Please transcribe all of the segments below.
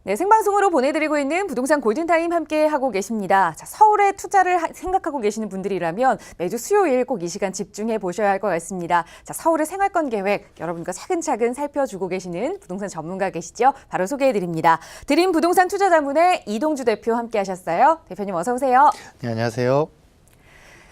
네, 생방송으로 보내드리고 있는 부동산 골든타임 함께 하고 계십니다. 자, 서울에 투자를 생각하고 계시는 분들이라면 매주 수요일 꼭 이 시간 집중해 보셔야 할 것 같습니다. 자, 서울의 생활권 계획 여러분과 차근차근 살펴주고 계시는 부동산 전문가 계시죠? 바로 소개해드립니다. 드림 부동산 투자자문의 이동주 대표 함께 하셨어요. 대표님 어서 오세요. 네, 안녕하세요.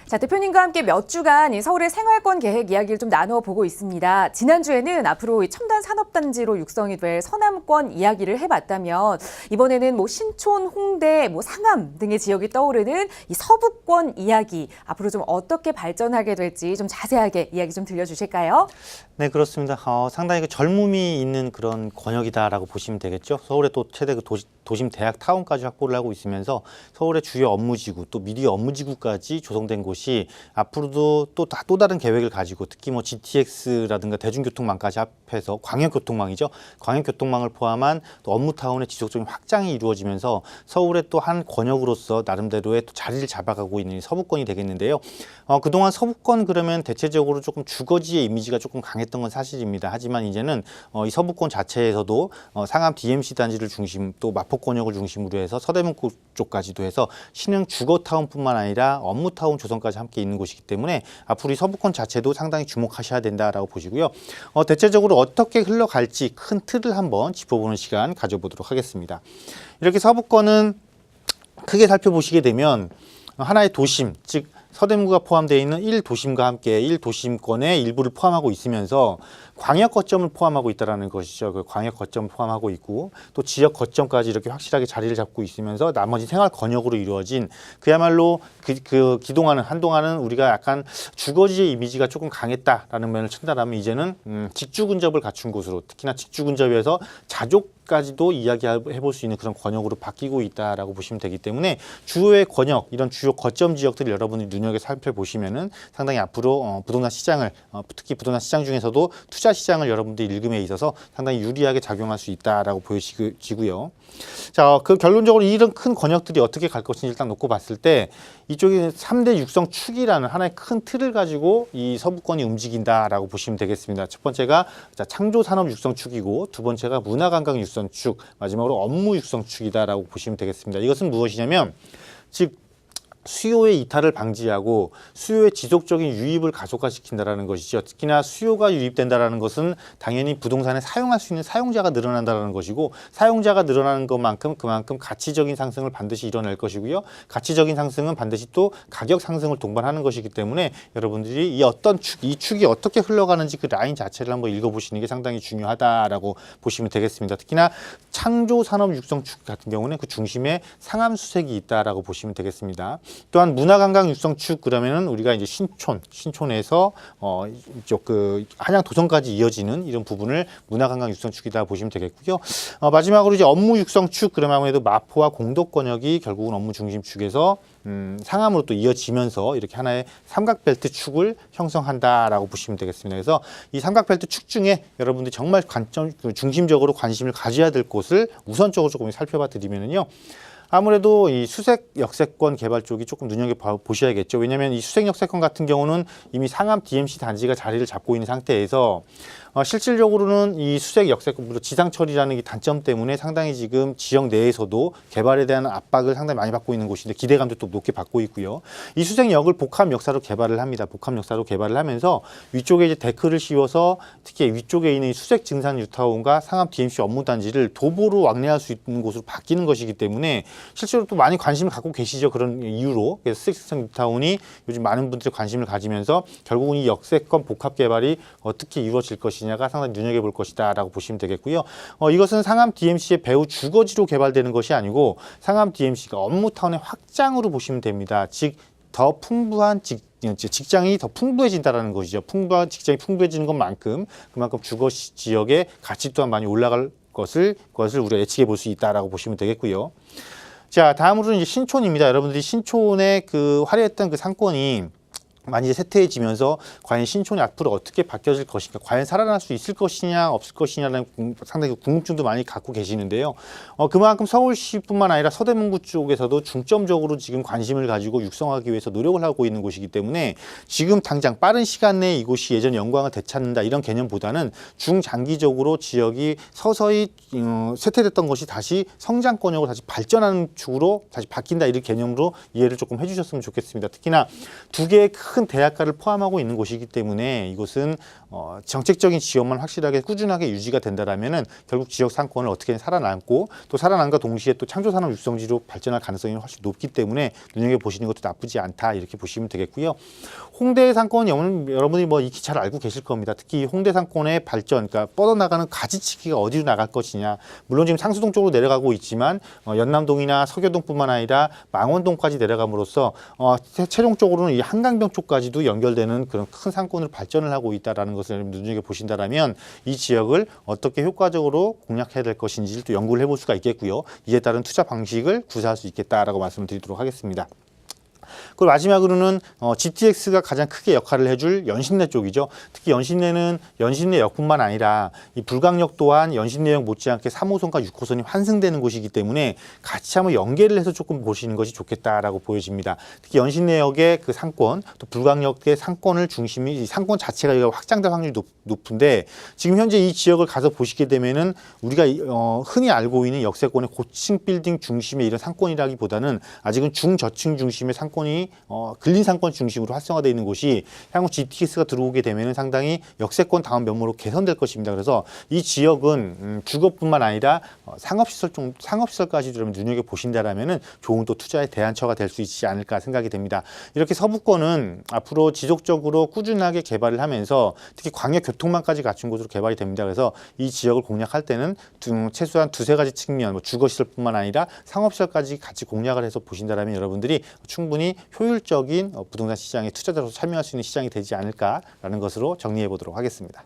자, 대표님과 함께 몇 주간 이 서울의 생활권 계획 이야기를 좀 나누어 보고 있습니다. 지난주에는 앞으로 이 첨단 산업단지로 육성이 될 서남권 이야기를 해봤다면 이번에는 뭐 신촌, 홍대, 뭐 상암 등의 지역이 떠오르는 이 서부권 이야기 앞으로 좀 어떻게 발전하게 될지 좀 자세하게 이야기 좀 들려주실까요? 네, 그렇습니다. 상당히 그 젊음이 있는 그런 권역이다라고 보시면 되겠죠. 서울의 또 최대 그 도심 대학 타운까지 확보를 하고 있으면서 서울의 주요 업무지구 또 미디어 업무지구까지 조성된 곳이 앞으로도 또 다른 계획을 가지고 특히 뭐 GTX라든가 대중교통망까지 합해서 광역교통망이죠. 광역교통망을 포함한 또 업무타운의 지속적인 확장이 이루어지면서 서울의 또 한 권역으로서 나름대로의 또 자리를 잡아가고 있는 서부권이 되겠는데요. 그동안 서부권 그러면 대체적으로 조금 주거지의 이미지가 조금 강했던 건 사실입니다. 하지만 이제는 이 서부권 자체에서도 상암 DMC 단지를 중심 또 마포권역을 중심으로 해서 서대문구 쪽까지도 해서 신흥 주거타운뿐만 아니라 업무타운 조성까지 함께 있는 곳이기 때문에 앞으로 이 서부권 자체도 상당히 주목하셔야 된다라고 보시고요. 대체적으로 어떻게 흘러갈지 큰 틀을 한번 짚어보는 시간 가져보도록 하겠습니다. 이렇게 서부권은 크게 살펴보시게 되면 하나의 도심, 즉 서대문구가 포함되어 있는 1도심과 함께 1도심권의 일부를 포함하고 있으면서 광역 거점을 포함하고 있다는 것이죠. 그 광역 거점을 포함하고 있고 또 지역 거점까지 이렇게 확실하게 자리를 잡고 있으면서 나머지 생활 권역으로 이루어진 그야말로 그동안은 한동안은 우리가 약간 주거지의 이미지가 조금 강했다라는 면을 친다라면 이제는 직주 근접을 갖춘 곳으로 특히나 직주 근접에서 자족까지도 이야기해볼 수 있는 그런 권역으로 바뀌고 있다라고 보시면 되기 때문에 주요의 권역 이런 주요 거점 지역들을 여러분이 눈여겨 살펴보시면은 상당히 앞으로 부동산 시장을 특히 부동산 시장 중에서도 투자 시장을 여러분들이 읽음에 있어서 상당히 유리하게 작용할 수 있다라고 보여지고요. 자, 그 결론적으로 이런 큰 권역들이 어떻게 갈 것인지 일단 놓고 봤을 때 이쪽에 3대 육성 축이라는 하나의 큰 틀을 가지고 이 서부권이 움직인다라고 보시면 되겠습니다. 첫 번째가 창조 산업 육성 축이고 두 번째가 문화 관광 육성 축, 마지막으로 업무 육성 축이다라고 보시면 되겠습니다. 이것은 무엇이냐면 즉 수요의 이탈을 방지하고 수요의 지속적인 유입을 가속화시킨다는 것이죠. 특히나 수요가 유입된다는 것은 당연히 부동산에 사용할 수 있는 사용자가 늘어난다는 것이고 사용자가 늘어나는 것만큼 그만큼 가치적인 상승을 반드시 이뤄낼 것이고요. 가치적인 상승은 반드시 또 가격 상승을 동반하는 것이기 때문에 여러분들이 이 축이 어떻게 흘러가는지 그 라인 자체를 한번 읽어보시는 게 상당히 중요하다라고 보시면 되겠습니다. 특히나 창조 산업 육성 축 같은 경우는 그 중심에 상암 수색이 있다라고 보시면 되겠습니다. 또한 문화관광 육성축 그러면은 우리가 이제 신촌에서 이쪽 그 한양 도성까지 이어지는 이런 부분을 문화관광 육성축이다 보시면 되겠고요. 마지막으로 이제 업무 육성축 그러면 아무래도 마포와 공덕권역이 결국은 업무 중심축에서 상암으로 또 이어지면서 이렇게 하나의 삼각벨트 축을 형성한다라고 보시면 되겠습니다. 그래서 이 삼각벨트 축 중에 여러분들이 정말 중심적으로 관심을 가져야 될 곳을 우선적으로 조금 살펴봐 드리면은요. 아무래도 이 수색 역세권 개발 쪽이 조금 눈여겨보셔야겠죠. 왜냐하면 이 수색 역세권 같은 경우는 이미 상암 DMC 단지가 자리를 잡고 있는 상태에서 실질적으로는 이 수색 역세권, 물론 지상 처리라는 이 단점 때문에 상당히 지금 지역 내에서도 개발에 대한 압박을 상당히 많이 받고 있는 곳인데 기대감도 또 높게 받고 있고요. 이 수색역을 복합 역사로 개발을 합니다. 복합 역사로 개발을 하면서 위쪽에 이제 데크를 씌워서 특히 위쪽에 있는 수색 증산 뉴타운과 상암 DMC 업무 단지를 도보로 왕래할 수 있는 곳으로 바뀌는 것이기 때문에 실제로 또 많이 관심을 갖고 계시죠. 그런 이유로. 그래서 수색 증산 뉴타운이 요즘 많은 분들이 관심을 가지면서 결국은 이 역세권 복합 개발이 어떻게 이루어질 것이냐가 상당히 눈여겨볼 것이다라고 보시면 되겠고요. 이것은 상암 DMC의 배후 주거지로 개발되는 것이 아니고 상암 DMC가 업무타운의 확장으로 보시면 됩니다. 즉 더 풍부한 직장이 더 풍부해진다는 것이죠. 풍부한 직장이 풍부해지는 것만큼 그만큼 주거 지역의 가치 또한 많이 올라갈 것을 우리가 예측해 볼 수 있다라고 보시면 되겠고요. 자, 다음으로는 이제 신촌입니다. 여러분들이 신촌의 그 화려했던 그 상권이 많이 이제 쇠퇴해지면서 과연 신촌이 앞으로 어떻게 바뀌어질 것인가, 과연 살아날 수 있을 것이냐 없을 것이냐라는 상당히 궁금증도 많이 갖고 계시는데요. 그만큼 서울시뿐만 아니라 서대문구 쪽에서도 중점적으로 지금 관심을 가지고 육성하기 위해서 노력을 하고 있는 곳이기 때문에 지금 당장 빠른 시간 내에 이곳이 예전 영광을 되찾는다 이런 개념보다는 중장기적으로 지역이 서서히 쇠퇴됐던 것이 다시 성장권역으로 다시 발전하는 축으로 다시 바뀐다 이런 개념으로 이해를 조금 해주셨으면 좋겠습니다. 특히나 두 개의 큰 대학가를 포함하고 있는 곳이기 때문에 이곳은 정책적인 지원만 확실하게 꾸준하게 유지가 된다라면은 결국 지역 상권을 어떻게든 살아남고 또 살아남과 동시에 또 창조산업 육성지로 발전할 가능성이 훨씬 높기 때문에 눈여겨 보시는 것도 나쁘지 않다 이렇게 보시면 되겠고요. 홍대 상권 여러분이 뭐 익히 잘 알고 계실 겁니다. 특히 홍대 상권의 발전, 그러니까 뻗어나가는 가지치기가 어디로 나갈 것이냐. 물론 지금 상수동 쪽으로 내려가고 있지만 연남동이나 서교동뿐만 아니라 망원동까지 내려감으로써 최종적으로는 이 한강변 쪽까지도 연결되는 그런 큰 상권으로 발전을 하고 있다는 것을 눈여겨 보신다면 이 지역을 어떻게 효과적으로 공략해야 될 것인지를 또 연구를 해볼 수가 있겠고요. 이에 따른 투자 방식을 구사할 수 있겠다라고 말씀을 드리도록 하겠습니다. 그리고 마지막으로는 GTX가 가장 크게 역할을 해줄 연신내 쪽이죠. 특히 연신내는 연신내역뿐만 아니라 이 불광역 또한 연신내역 못지않게 3호선과 6호선이 환승되는 곳이기 때문에 같이 한번 연계를 해서 조금 보시는 것이 좋겠다라고 보여집니다. 특히 연신내역의 그 상권, 또 불광역의 상권을 중심이 이 상권 자체가 확장될 확률이 높은데 지금 현재 이 지역을 가서 보시게 되면은 우리가 흔히 알고 있는 역세권의 고층 빌딩 중심의 이런 상권이라기보다는 아직은 중저층 중심의 상권이 근린 상권 중심으로 활성화되어 있는 곳이 향후 GTX가 들어오게 되면 상당히 역세권 다음 면모로 개선될 것입니다. 그래서 이 지역은 주거뿐만 아니라 상업시설까지 좀 눈여겨 보신다라면은 좋은 또 투자의 대안처가 될 수 있지 않을까 생각이 됩니다. 이렇게 서부권은 앞으로 지속적으로 꾸준하게 개발을 하면서 특히 광역 교통망까지 갖춘 곳으로 개발이 됩니다. 그래서 이 지역을 공략할 때는 최소한 두세 가지 측면, 뭐 주거시설뿐만 아니라 상업시설까지 같이 공략을 해서 보신다라면 여러분들이 충분히 효율적인 부동산 시장의 투자자로서 참여할 수 있는 시장이 되지 않을까라는 것으로 정리해 보도록 하겠습니다.